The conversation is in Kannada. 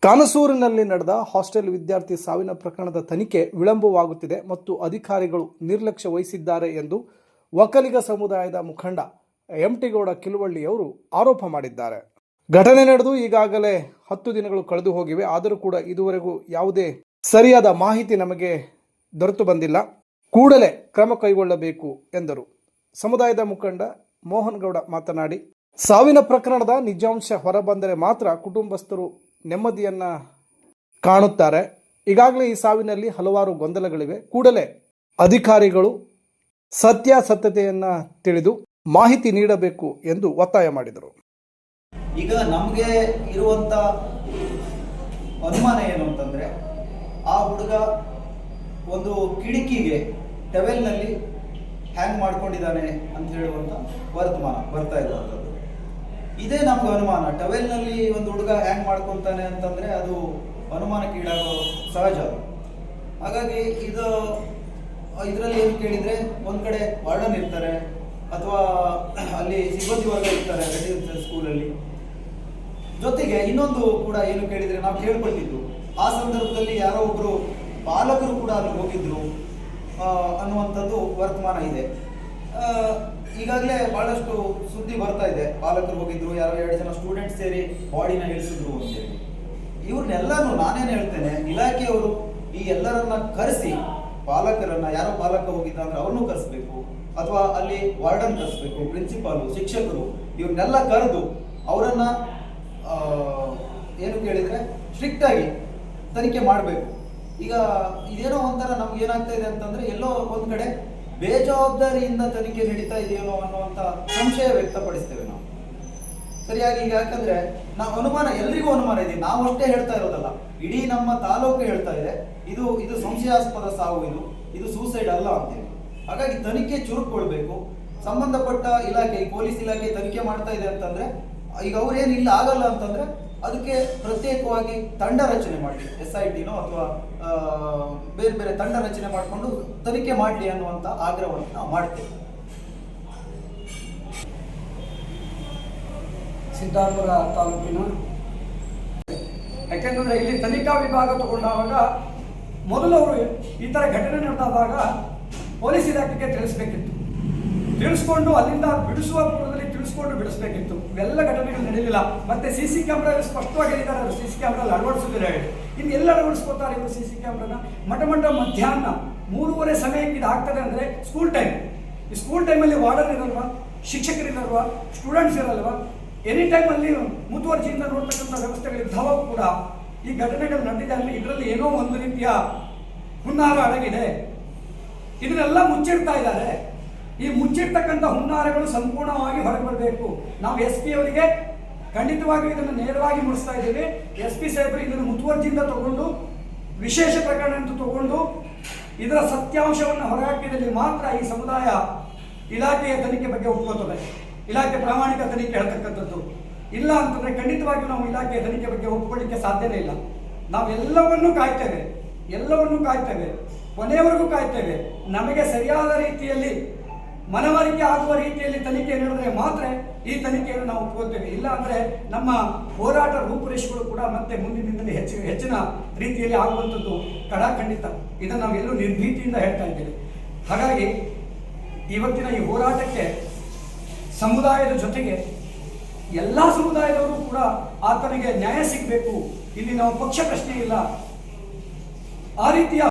ಕಾನಸೂರಿನಲ್ಲಿ ನಡೆದ ಹಾಸ್ಟೆಲ್ ವಿದ್ಯಾರ್ಥಿ ಸಾವಿನ ಪ್ರಕರಣದ ತನಿಖೆ ವಿಳಂಬವಾಗುತ್ತಿದೆ ಮತ್ತು ಅಧಿಕಾರಿಗಳು ನಿರ್ಲಕ್ಷ್ಯ ವಹಿಸಿದ್ದಾರೆ ಎಂದು ಒಕ್ಕಲಿಗ ಸಮುದಾಯದ ಮುಖಂಡ ಎಂಟಿಗೌಡ ಕಿಲ್ವಳ್ಳಿಯವರು ಆರೋಪ ಮಾಡಿದ್ದಾರೆ. ಘಟನೆ ನಡೆದು ಈಗಾಗಲೇ 10 ದಿನಗಳು ಕಳೆದು ಹೋಗಿವೆ. ಆದರೂ ಕೂಡ ಇದುವರೆಗೂ ಯಾವುದೇ ಸರಿಯಾದ ಮಾಹಿತಿ ನಮಗೆ ದೊರೆತು ಬಂದಿಲ್ಲ. ಕೂಡಲೇ ಕ್ರಮ ಕೈಗೊಳ್ಳಬೇಕು ಎಂದರು. ಸಮುದಾಯದ ಮುಖಂಡ ಮೋಹನ್ ಗೌಡ ಮಾತನಾಡಿ, ಸಾವಿನ ಪ್ರಕರಣದ ನಿಜಾಂಶ ಹೊರಬಂದರೆ ಮಾತ್ರ ಕುಟುಂಬಸ್ಥರು ನೆಮ್ಮದಿಯನ್ನ ಕಾಣುತ್ತಾರೆ. ಈಗಾಗಲೇ ಈ ಸಾವಿನಲ್ಲಿ ಹಲವಾರು ಗೊಂದಲಗಳಿವೆ. ಕೂಡಲೇ ಅಧಿಕಾರಿಗಳು ಸತ್ಯಾಸತ್ಯತೆಯನ್ನ ತಿಳಿದು ಮಾಹಿತಿ ನೀಡಬೇಕು ಎಂದು ಒತ್ತಾಯ ಮಾಡಿದರು. ಈಗ ನಮಗೆ ಇರುವಂತ ಅನುಮಾನ ಏನು ಅಂತಂದ್ರೆ, ಆ ಹುಡುಗ ಒಂದು ಕಿಟಕಿಗೆ ಟವೆಲ್ನಲ್ಲಿ ಹ್ಯಾಂಗ್ ಮಾಡ್ಕೊಂಡಿದ್ದಾನೆ ಅಂತ ಹೇಳುವಂತ ವರ್ತಮಾನ ಬರ್ತಾ ಇರುವಂಥದ್ದು. ಇದೇ ನಮ್ಗೆ ಅನುಮಾನ. ಟವೆಲ್ನಲ್ಲಿ ಒಂದು ಹುಡುಗ ಹ್ಯಾಂಗ್ ಮಾಡ್ಕೊತಾನೆ ಅಂತಂದ್ರೆ ಅದು ಅನುಮಾನಕ್ಕೀಡಾಗೋ ಸಹಜ. ಹಾಗಾಗಿ ಇದರಲ್ಲಿ ಏನು ಕೇಳಿದ್ರೆ, ಒಂದ್ ಕಡೆ ವಾರ್ಡನ್ ಇರ್ತಾರೆ ಅಥವಾ ಅಲ್ಲಿ ಸಿಬ್ಬಂದಿ ವರ್ಗ ಇರ್ತಾರೆ ರೆಸಿಡೆನ್ಷಿಯಲ್ ಸ್ಕೂಲಲ್ಲಿ. ಜೊತೆಗೆ ಇನ್ನೊಂದು ಕೂಡ ಏನು ಕೇಳಿದ್ರೆ, ನಾವು ಕೇಳ್ಪಟ್ಟಿದ್ದು ಆ ಸಂದರ್ಭದಲ್ಲಿ ಯಾರೋ ಒಬ್ರು ಪಾಲಕರು ಕೂಡ ಅಲ್ಲಿ ಹೋಗಿದ್ರು ಅನ್ನುವಂಥದ್ದು ವರ್ತಮಾನ ಇದೆ. ಈಗಾಗಲೇ ಬಹಳಷ್ಟು ಸುದ್ದಿ ಬರ್ತಾ ಇದೆ, ಪಾಲಕರು ಹೋಗಿದ್ರು, ಯಾರೋ 2 ಜನ ಸ್ಟೂಡೆಂಟ್ಸ್ ಸೇರಿ ಬಾಡಿನ ಇಳಿಸಿದ್ರು ಅಂತೇಳಿ. ಇವ್ರನ್ನೆಲ್ಲಾನು ನಾನೇನು ಹೇಳ್ತೇನೆ, ಇಲಾಖೆಯವರು ಈ ಎಲ್ಲರನ್ನ ಕರೆಸಿ, ಪಾಲಕರನ್ನ, ಯಾರೋ ಪಾಲಕ ಹೋಗಿದ್ದ ಅಂದ್ರೆ ಅವ್ರನ್ನೂ ಕರೆಸ್ಬೇಕು, ಅಥವಾ ಅಲ್ಲಿ ವಾರ್ಡನ್ ಕರೆಸ್ಬೇಕು, ಪ್ರಿನ್ಸಿಪಾಲು, ಶಿಕ್ಷಕರು, ಇವ್ರನ್ನೆಲ್ಲ ಕರೆದು ಅವರನ್ನ ಏನು ಕೇಳಿದ್ರೆ ಸ್ಟ್ರಿಕ್ಟ್ ಆಗಿ ತನಿಖೆ ಮಾಡಬೇಕು. ಈಗ ಇದೇನೋ ಒಂಥರ ನಮ್ಗೆ ಏನಾಗ್ತಾ ಇದೆ ಅಂತಂದ್ರೆ, ಎಲ್ಲೋ ಒಂದ್ ಕಡೆ ಬೇಜವಾಬ್ದಾರಿಯಿಂದ ತನಿಖೆ ನಡೀತಾ ಇದೆಯೋ ಅನ್ನುವಂತ ಸಂಶಯ ವ್ಯಕ್ತಪಡಿಸ್ತೇವೆ ನಾವು. ಸರಿಯಾಗಿ ಈಗ ಯಾಕಂದ್ರೆ ನಾವು ಅನುಮಾನ, ಎಲ್ರಿಗೂ ಅನುಮಾನ ಇದೆ, ನಾವು ಅಷ್ಟೇ ಹೇಳ್ತಾ ಇರೋದಲ್ಲ, ಇಡೀ ನಮ್ಮ ತಾಲೂಕು ಹೇಳ್ತಾ ಇದೆ ಇದು ಸಂಶಯಾಸ್ಪದ ಸಾವು, ಇದು ಸೂಸೈಡ್ ಅಲ್ಲ ಅಂತೇಳಿ. ಹಾಗಾಗಿ ತನಿಖೆ ಚುರುಕುಗೊಳ್ಬೇಕು. ಸಂಬಂಧಪಟ್ಟ ಇಲಾಖೆ, ಈ ಪೊಲೀಸ್ ಇಲಾಖೆ ತನಿಖೆ ಮಾಡ್ತಾ ಇದೆ ಅಂತಂದ್ರೆ, ಈಗ ಅವ್ರೇನು ಇಲ್ಲ ಆಗಲ್ಲ ಅಂತಂದ್ರೆ ಅದಕ್ಕೆ ಪ್ರತ್ಯೇಕವಾಗಿ ತಂಡ ರಚನೆ ಮಾಡಲಿ, SITನೋ ಅಥವಾ ಬೇರೆ ಬೇರೆ ತಂಡ ರಚನೆ ಮಾಡಿಕೊಂಡು ತನಿಖೆ ಮಾಡಲಿ ಅನ್ನುವಂಥ ಆಗ್ರಹವನ್ನು ನಾವು ಮಾಡ್ತೇವೆ. ಸಿದ್ದಾಪುರ ತಾಲೂಕಿನ, ಯಾಕೆಂದ್ರೆ ಇಲ್ಲಿ ತನಿಖಾ ವಿಭಾಗ ತಗೊಂಡಾಗ ಮೊದಲು ಅವರು ಈ ಥರ ಘಟನೆ ನಡೆದಾಗ ಪೊಲೀಸ್ ಇಲಾಖೆಗೆ ತಿಳಿಸ್ಕೊಂಡು ಅಲ್ಲಿಂದ ಬಿಡಿಸುವ ಪೂರ್ವದಲ್ಲಿ ಬಿಡಿಸ್ಬೇಕಿತ್ತು. ಇವೆಲ್ಲ ಘಟನೆಗಳು ನಡೆಯಲಿಲ್ಲ. ಮತ್ತೆ CC ಕ್ಯಾಮ್ರಾ ಸ್ಪಷ್ಟವಾಗಿ ಹೇಳಿದ್ದಾರೆ, ಅವರು CC ಕ್ಯಾಮ್ರಾ ಅಳವಡಿಸೋದಿಲ್ಲ ಹೇಳಿ. ಇನ್ನು ಎಲ್ಲ ಅಳವಡಿಸ್ಕೋತಾರೆ ಇವರು CC ಕ್ಯಾಮ್ರಾನ? ಮಧ್ಯಾಹ್ನ 3:30 ಸಮಯಕ್ಕೆ ಇದು ಆಗ್ತದೆ ಅಂದರೆ ಸ್ಕೂಲ್ ಟೈಮ್. ಈ ಸ್ಕೂಲ್ ಟೈಮಲ್ಲಿ ವಾರ್ಡನ್ ಇರಲ್ವಾ, ಶಿಕ್ಷಕರಿರಲ್ವಾ, ಸ್ಟೂಡೆಂಟ್ಸ್ ಇರಲ್ವಾ? ಎನಿ ಟೈಮಲ್ಲಿ ಮುತುವರ್ಜಿಯಿಂದ ನೋಡ್ತಕ್ಕಂಥ ವ್ಯವಸ್ಥೆಗಳಿದ್ದಾವ ಕೂಡ ಈ ಘಟನೆಗಳು ನಡೆದಿದೆ ಅಂದರೆ ಇದರಲ್ಲಿ ಏನೋ ಒಂದು ರೀತಿಯ ಹುನ್ನಾರ ಅಡಗಿದೆ. ಇದನ್ನೆಲ್ಲ ಮುಚ್ಚಿಡ್ತಾ ಇದ್ದಾರೆ. ಈ ಮುಚ್ಚಿರ್ತಕ್ಕಂಥ ಹುನ್ನಾರಗಳು ಸಂಪೂರ್ಣವಾಗಿ ಹೊರಗೆ ಬರಬೇಕು. ನಾವು SP ಅವರಿಗೆ ಖಂಡಿತವಾಗಿ ಇದನ್ನು ನೇರವಾಗಿ ಮುಡಿಸ್ತಾ ಇದ್ದೀವಿ. SP ಸಾಹೇಬರು ಇದನ್ನು ಮುತುವರ್ಜಿಯಿಂದ ತಗೊಂಡು, ವಿಶೇಷ ಪ್ರಕರಣ ಅಂತ ತಗೊಂಡು ಇದರ ಸತ್ಯಾಂಶವನ್ನು ಹೊರಹಾಕಿದಲ್ಲಿ ಮಾತ್ರ ಈ ಸಮುದಾಯ ಇಲಾಖೆಯ ತನಿಖೆ ಬಗ್ಗೆ ಒಪ್ಕೋತದೆ. ಇಲಾಖೆ ಪ್ರಾಮಾಣಿಕ ತನಿಖೆ ಹೇಳ್ತಕ್ಕಂಥದ್ದು. ಇಲ್ಲ ಅಂತಂದ್ರೆ ಖಂಡಿತವಾಗಿ ನಾವು ಇಲಾಖೆಯ ತನಿಖೆ ಬಗ್ಗೆ ಒಪ್ಕೊಳ್ಳಿಕ್ಕೆ ಸಾಧ್ಯನೇ ಇಲ್ಲ. ನಾವೆಲ್ಲವನ್ನೂ ಕಾಯ್ತೇವೆ, ಕೊನೆಯವರೆಗೂ ಕಾಯ್ತೇವೆ. ನಮಗೆ ಸರಿಯಾದ ರೀತಿಯಲ್ಲಿ ಮನವರಿಕೆ ಆಗುವ ರೀತಿಯಲ್ಲಿ ತನಿಖೆ ನಡೆದರೆ ಮಾತ್ರ ಈ ತನಿಖೆಯನ್ನು ನಾವು ಒಪ್ಕೊಳ್ತೇವೆ. ಇಲ್ಲ ಅಂದರೆ ನಮ್ಮ ಹೋರಾಟ ರೂಪುರೇಷೆಗಳು ಕೂಡ ಮತ್ತೆ ಮುಂದಿನ ದಿನದಲ್ಲಿ ಹೆಚ್ಚಿನ ರೀತಿಯಲ್ಲಿ ಆಗುವಂಥದ್ದು ಖಂಡಿತ. ಇದನ್ನು ನಾವೆಲ್ಲೂ ನಿರ್ಭೀತಿಯಿಂದ ಹೇಳ್ತಾ ಇದ್ದೇವೆ. ಹಾಗಾಗಿ ಇವತ್ತಿನ ಈ ಹೋರಾಟಕ್ಕೆ ಸಮುದಾಯದ ಜೊತೆಗೆ ಎಲ್ಲ ಸಮುದಾಯದವರು ಕೂಡ ಆತನಿಗೆ ನ್ಯಾಯ ಸಿಗಬೇಕು. ಇಲ್ಲಿ ನಾವು ಪಕ್ಷ ಪ್ರಶ್ನೆ ಇಲ್ಲ. ಆ ರೀತಿಯ